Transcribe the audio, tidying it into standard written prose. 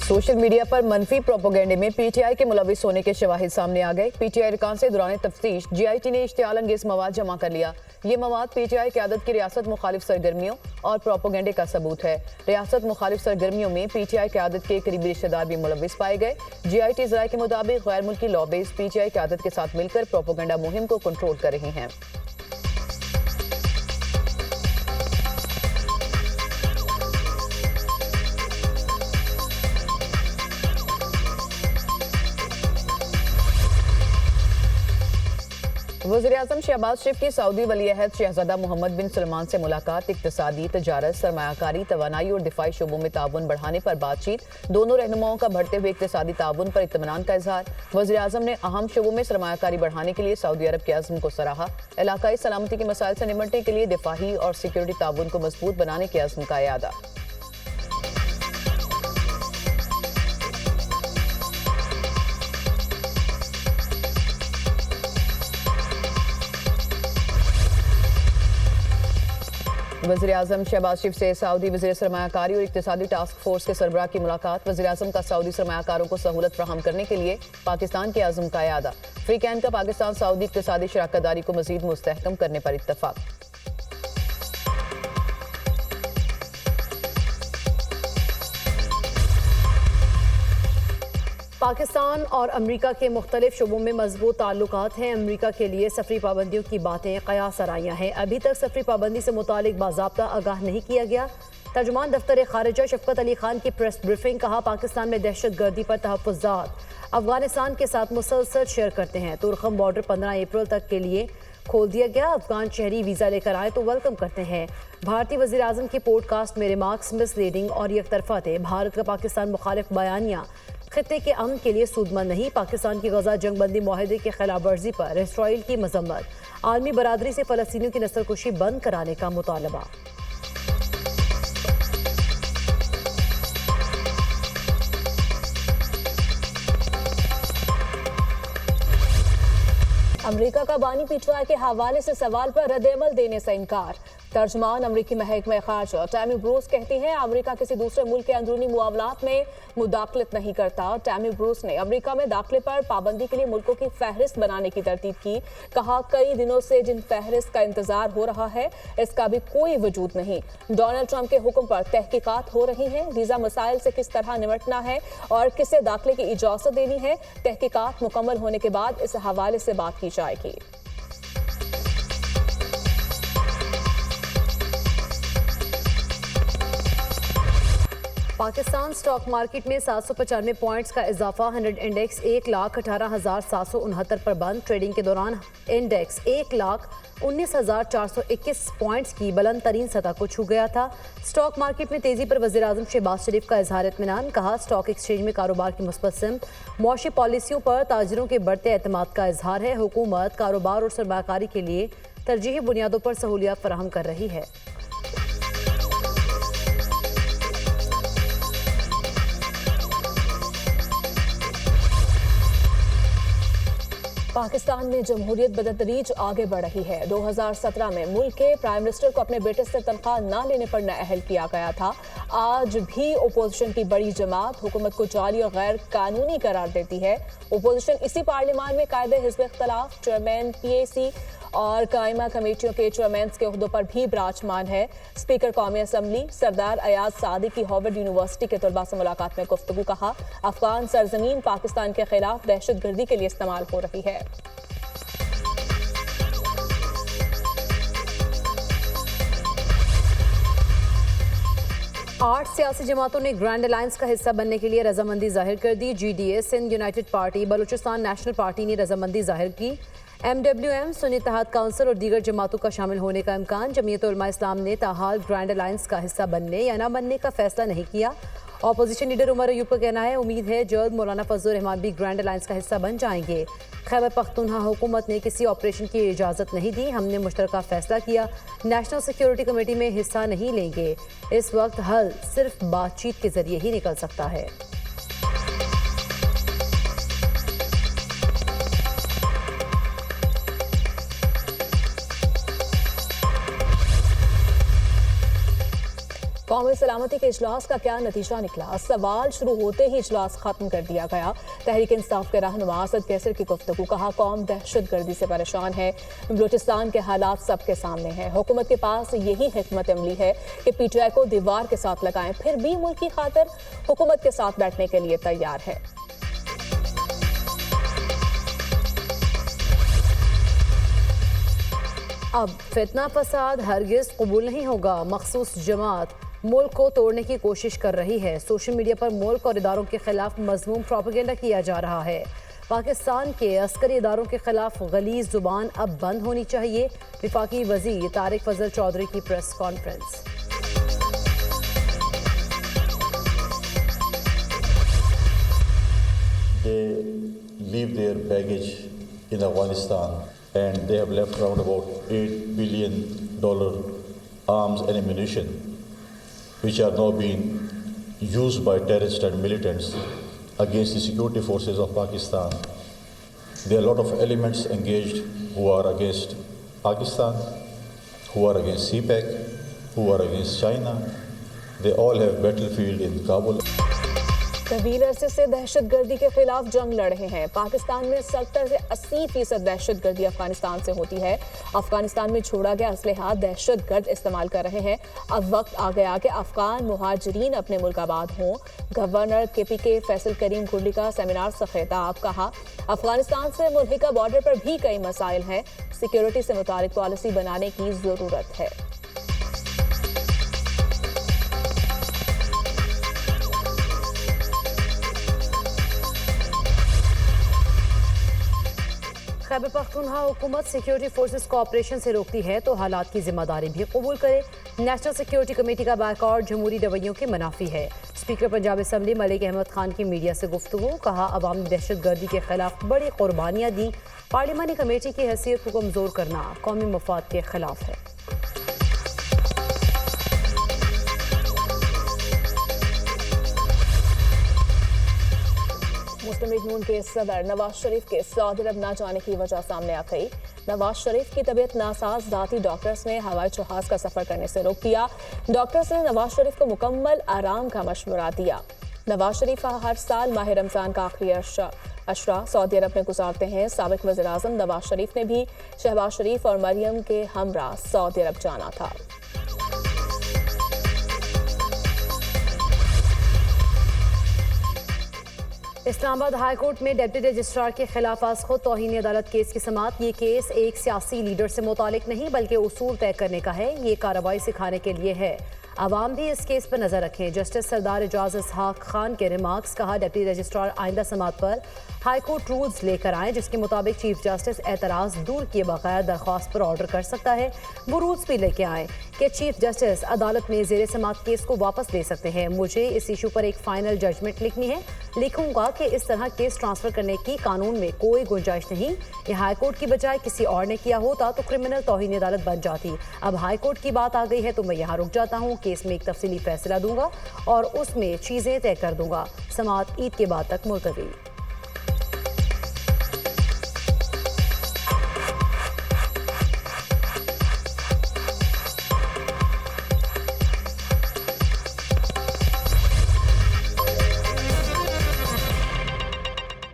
Social media पर मनफी प्रोपोगेंडे में पीटीआई के मुलविस होने के शवाहिद सामने आ गए। पीटीआई अरकान से दौरान तफ्तीश जीआईटी ने इश्तियाल अंगेज मवाद जमा कर लिया। ये मवाद पीटीआई क़यादत की रियासत मुखालिफ सरगर्मियों और प्रोपोगेंडे का सबूत है। रियासत मुखालिफ सरगर्मियों में पीटीआई क़यादत के करीबी रिश्तेदार भी मुलविस पाए गए। जीआईटी ज़राए के मुताबिक गैर मुल्की लॉबीज पीटीआई क़यादत के साथ मिलकर प्रोपोगेंडा मुहिम को कंट्रोल कर रही हैं। वज़ीर-ए-आज़म शहबाज शरीफ की सऊदी वली-ए-अहद शहजादा मोहम्मद बिन सलमान से मुलाकात। इक्तिसादी, तजारत, सरमायाकारी, तवानाई और दिफाई शोबों में ताउन बढ़ाने पर बातचीत। दोनों रहनुमाओं का बढ़ते हुए इक्तिसादी ताउन पर इत्मीनान का इजहार। वज़ीर-ए-आज़म ने अहम शोबों में सरमायाकारी बढ़ाने के लिए सऊदी अरब के अज़्म को सराहा। इलाकाई सलामती के मसाइल से निपटने के लिए दिफाही और सिक्योरिटी ताउन को मजबूत बनाने के अज़्म का इयादा। वज़ीर-ए-आज़म शहबाज शरीफ से सऊदी वज़ीर सरमायाकारी और इक्तिसादी टास्क फोर्स के सरबराह की मुलाकात। वज़ीर-ए-आज़म का सऊदी सरमायाकारों को सहूलत फराहम करने के लिए पाकिस्तान के अज़्म का इयादा। फ्री कैन का पाकिस्तान सऊदी इक्तिसादी शराकतदारी को मज़ीद मुस्तहकम करने पर इत्तफाक। पाकिस्तान और अमरीका के मुख्तलिफ शुबों में मजबूत ताल्लुकात हैं। अमरीका के लिए सफरी पाबंदियों की बातें कयास आराइयाँ हैं। अभी तक सफरी पाबंदी से मुतालिक बाज़ाब्ता आगाह नहीं किया गया। तर्जुमान दफ्तर खारिजा शफकत अली खान की प्रेस ब्रीफिंग। कहा, पाकिस्तान में दहशत गर्दी पर तहफ़्फ़ुज़ात अफगानिस्तान के साथ मुसलसल शेयर करते हैं। तुरखम बॉर्डर 15 अप्रैल तक के लिए खोल दिया गया। अफगान शहरी वीज़ा लेकर आए तो वेलकम करते हैं। भारतीय वज़ीर-ए-आज़म की पॉडकास्ट में रिमार्क्स मिसलीडिंग और यकतरफा थे। भारत का पाकिस्तान मुखालिफ बयानिया खित्ते के अमन के लिए सूदमंद नहीं। पाकिस्तान की गजा जंगबंदी माहदे की खिलाफ वर्जी पर इसराइल की मजम्मत। आलमी बरादरी से फ़लस्तीनियों की नस्लकुशी बंद कराने का मुतालबा। अमरीका का बानी पीटीआई के हवाले से सवाल पर रद्द-ए-अमल देने से इनकार। तर्जमान अमरीकी महकमा खारजा टैमी ब्रूस कहती हैं, अमरीका किसी दूसरे मुल्क के अंदरूनी मुआवलात में मुदाखलत नहीं करता। टैमी ब्रूस ने अमरीका में दाखिले पर पाबंदी के लिए मुल्कों की फहरिस्त बनाने की तरतीब की। कहा, कई दिनों से जिन फहरिस्त का इंतजार हो रहा है इसका भी कोई वजूद नहीं। डोनाल्ड ट्रंप के हुक्म पर तहकीकात हो रही हैं। वीजा मसाइल से किस तरह निपटना है और किसे दाखिले की इजाजत देनी है, तहकीकात मुकम्मल होने के बाद इस हवाले से बात की जाएगी। पाकिस्तान स्टॉक मार्केट में 795 पॉइंट्स का इजाफा। 100 इंडेक्स 1,18,769 पर बंद। ट्रेडिंग के दौरान इंडेक्स 1,19,421 पॉइंट्स की बुलंद तरीन सतह को छू गया था। स्टॉक मार्केट में तेजी पर वज़ीर-ए-आज़म शहबाज शरीफ का इजहार इत्मीनान। कहा, स्टॉक एक्सचेंज में कारोबार की मुस्बत सिमत मौशी पॉलिसियों पर ताजिरों के बढ़ते एतमाद का इजहार है। हुकूमत कारोबार और सरमायाकारी के लिए तरजीही बुनियादों पर सहूलियात फराहम कर रही है। पाकिस्तान में जमहूरियत बदतदरीज आगे बढ़ रही है। 2017 में मुल्क के प्राइम मिनिस्टर को अपने बेटे से तनख्वाह न लेने पर नाअहल किया गया था। आज भी ओपोजिशन की बड़ी जमात हुकूमत को जाली और गैर कानूनी करार देती है। ओपोजिशन इसी पार्लियामान में कायदे हिज़्ब इख्तिलाफ, चेयरमैन पीएसी और कायमा कमेटियों के चेयरमैन के ओहदों पर भी विराजमान है। स्पीकर कौमी असम्बली सरदार अयाज सादी की हार्वर्ड यूनिवर्सिटी के तलबा से मुलाकात में गुफ्तगू। कहा, अफगान सरजमीन पाकिस्तान के खिलाफ दहशत गर्दी के लिए इस्तेमाल हो रही है। आठ सियासी जमातों ने ग्रैंड अलायंस का हिस्सा बनने के लिए रजामंदी जाहिर कर दी। GDA, Sindh United Party, Balochistan National Party ने रजामंदी जाहिर की। MWM, सुन्नी इत्तेहाद काउंसिल और दीगर जमातों का शामिल होने का इम्कान। जमीयत उलमा इस्लाम ने ताहाल ग्रैंड अलायंस का हिस्सा बनने या न बनने का फैसला नहीं किया। अपोजिशन लीडर उमर अयूब का कहना है, उम्मीद है जल्द मौलाना फजल रहमान भी ग्रैंड अलायंस का हिस्सा बन जाएंगे। खैबर पख्तूनख्वा हुकूमत ने किसी ऑपरेशन की इजाज़त नहीं दी। हमने मुश्तरका फैसला किया, नेशनल सिक्योरिटी कमेटी में हिस्सा नहीं लेंगे। इस वक्त हल सिर्फ बातचीत के जरिए ही निकल सकता है। कौमी सलामती के इजलास का क्या नतीजा निकला? सवाल शुरू होते ही इजलास खत्म कर दिया गया। तहरीक इंसाफ के रहनुमा असद कैसर की गुफ्तगू, कहा कौम दहशतगर्दी से परेशान है, बलूचिस्तान के हालात सबके सामने हैं, हुकूमत के पास यही हिकमत अमली है कि पीटीआई को दीवार के साथ लगाएं, फिर भी मुल्क की खातिर हुकूमत के साथ बैठने के लिए तैयार है। अब फितना फसाद हरगिज कबूल नहीं होगा। मखसूस जमात मुल्क को तोड़ने की कोशिश कर रही है। सोशल मीडिया पर मुल्क और इदारों के खिलाफ मजमूम प्रोपेगेंडा किया जा रहा है। पाकिस्तान के अस्करी इदारों के खिलाफ गलीज जुबान अब बंद होनी चाहिए। विफाकी वजीर तारिक फजल चौधरी की press conference. They leave their baggage in Afghanistan and they have left around about $8 billion arms and ammunition, which are now being used by terrorists and militants against the security forces of Pakistan. There are a lot of elements engaged who are against Pakistan, who are against CPEC, who are against China. They all have battlefield in Kabul. तवील अरसे से दहशतगर्दी के खिलाफ जंग लड़ रहे हैं। पाकिस्तान में 70 से 80% दहशतगर्दी अफगानिस्तान से होती है। अफगानिस्तान में छोड़ा गया असलहा दहशतगर्द इस्तेमाल कर रहे हैं। अब वक्त आ गया कि अफगान मुहाजिरीन अपने मुल्क आबाद हों। गवर्नर KPK फैसल करीम कुंडी का सेमिनार से खिताब, कहा अफगानिस्तान से मुल्हिका बॉर्डर पर भी कई मसाइल हैं, सिक्योरिटी से मुतालिक पॉलिसी बनाने की जरूरत है। खैबर पख्तूनख्वा हुकूमत सिक्योरिटी फोर्सेस को ऑपरेशन से रोकती है तो हालात की जिम्मेदारी भी कबूल करे। नेशनल सिक्योरिटी कमेटी का बायकॉट जमहूरी रवैयों के मुनाफी है। स्पीकर पंजाब असम्बली मलिक अहमद खान की मीडिया से गुफ्तगू, कहा अवाम ने दहशतगर्दी के खिलाफ बड़ी कुर्बानियाँ दी, पार्लिमानी कमेटी की हैसियत को कमज़ोर करना कौमी मफाद के खिलाफ है। मुस्लिम लीग नून के सदर नवाज शरीफ के सऊदी अरब न जाने की वजह सामने आ गई। नवाज शरीफ की तबीयत नासाज राती डॉक्टर्स ने हवाई जहाज का सफर करने से रोक दिया। डॉक्टर्स ने नवाज शरीफ को मुकम्मल आराम का मशवरा दिया। नवाज शरीफ हर साल माह रमजान का आखिरी अशरा सऊदी अरब में गुजारते हैं। साबिक वज़ीर आज़म नवाज शरीफ ने भी शहबाज शरीफ और मरियम के हमरा सऊदी अरब जाना था। इस्लामाबाद हाई कोर्ट में डिप्टी रजिस्ट्रार के खिलाफ आज खुद तौहीन अदालत केस की समाअत। ये केस एक सियासी लीडर से मुतालिक नहीं बल्कि उसूल तय करने का है। ये कार्रवाई सिखाने के लिए है। आवाम भी इस केस पर नजर रखें। जस्टिस सरदार एजाज इसहाक खान के रिमार्क्स, कहा डिप्टी रजिस्ट्रार आइंदा समाअत पर हाई कोर्ट रूल्स लेकर आए जिसके मुताबिक चीफ जस्टिस एतराज़ दूर किए बगैर दरख्वास्त पर ऑर्डर कर सकता है। वो रूल्स भी लेके आए कि चीफ जस्टिस अदालत में ज़ेर समाअत केस को वापस ले सकते हैं। मुझे इस इशू पर एक फाइनल जजमेंट लिखनी है। लिखूंगा कि इस तरह केस ट्रांसफर करने की कानून में कोई गुंजाइश नहीं। ये हाई कोर्ट की बजाय किसी और ने किया होता तो क्रिमिनल तौहीन अदालत बन जाती। अब हाई कोर्ट की बात आ गई है तो मैं यहाँ रुक जाता हूँ। केस में एक तफसीली फैसला दूंगा और उसमें चीज़ें तय कर दूंगा। समाअत ईद के बाद तक मुलतवी।